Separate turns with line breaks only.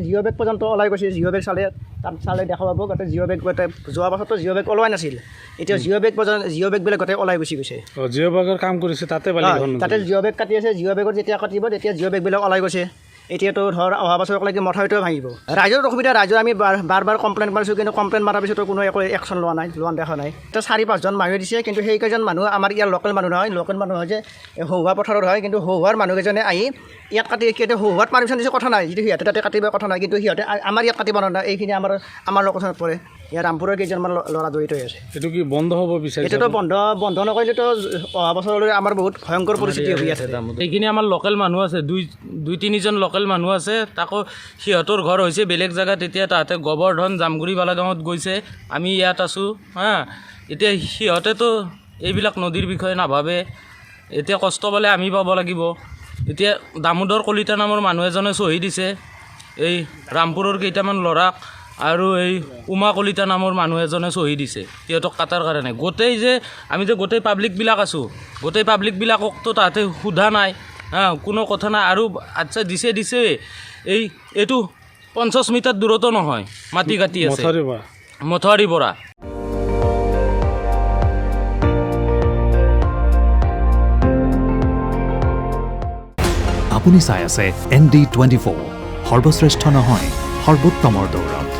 জিঅ' বেগ পৰ্যন্ত ওলাই গৈছে। জিঅ' বেগ চালে তাত চালে দেখা পাব গোটেই জিঅ' বেগ গোটেই যোৱা বছৰতো জিঅ' বেগ ওলোৱাই নাছিল। এতিয়া জিঅ' বেগ পৰ্যন্ত জিঅ' বেগ বিলাক গোটেই ওলাই গুচি গৈছে।
জিঅ' বেগৰ কাম কৰিছে তাতে
তাতে জিঅ' বেগ কাটি আছে। জিঅ' বেগত যেতিয়া কাটিব তেতিয়া জিঅ' বেগবিলাক ওলাই গৈছে। এতিয়াতো ধৰ অহা বছৰলৈকে মথাউৰিটোৱে ভাঙিব। ৰাইজৰ অসুবিধা, ৰাইজৰ আমি বাৰ কমপ্লেইন মাৰিছোঁ, কিন্তু কমপ্লেইন মৰাৰ পিছতো কোনো একো একশ্যন লোৱা দেখা নাই। এতিয়া 4-5জন মানুহে দিছে, কিন্তু সেইকেইজন মানুহ আমাৰ ইয়াৰ লোকেল মানুহ নহয়। লোকেল মানুহ হয় যে হৌহা পথাৰৰ হয়, কিন্তু হৌহাৰ মানুহকেইজনে আহি ইয়াত কাটি হৌহাত পাৰ্মিশ্যন দিছে, কথা নাই। যিটো সিহঁতে তাতে কাটিব কথা নাই, কিন্তু সিহঁতে আমাৰ ইয়াত কাটিব নোৱাৰে। এইখিনি আমাৰ লোকেশ্যনত পৰে। ইয়াৰ ৰামপুৰৰ কেইজনমান ল'ৰা জড়িত হৈ আছে।
এইটো কি বন্ধ হ'ব বিচাৰিছে?
এতিয়াতো বন্ধ নকৰিলেতো অহা বছৰলৈ আমাৰ বহুত ভয়ংকৰ পৰিস্থিতি হৈ আছে।
এইখিনি আমাৰ লোকেল মানুহ আছে, 2-3জন লোকেল মানুহ আছে। তাকো সিহঁতৰ ঘৰ হৈছে বেলেগ জেগাত। এতিয়া তাহাঁতে গোবৰ্ধন জামগুৰি বালাগাঁৱত গৈছে, আমি ইয়াত আছোঁ হা। এতিয়া সিহঁতেতো এইবিলাক নদীৰ বিষয়ে নাভাবে। এতিয়া কষ্ট পালে আমি পাব লাগিব। এতিয়া দামোদৰ কলিতা নামৰ মানুহ এজনে চহী দিছে এই ৰামপুৰৰ কেইটামান ল'ৰাক, আৰু এই উমা কলিতা নামৰ মানুহ এজনে চহী দিছে সিহঁতক কাটাৰ কাৰণে। গোটেই যে আমি যে গোটেই পাব্লিকবিলাক আছোঁ, গোটেই পাব্লিকবিলাককতো তাহাঁতে সোধা নাই হা, কোনো কথা নাই। আৰু আচ্ছা দিছে এইটো 50 মিটাৰ দূৰতো নহয়, মাটি কাটি আছে মথাউৰিৰ পৰা।
আপুনি চাই আছে ND24, সৰ্বশ্ৰেষ্ঠ নহয় সৰ্বোত্তমৰ দৌৰত।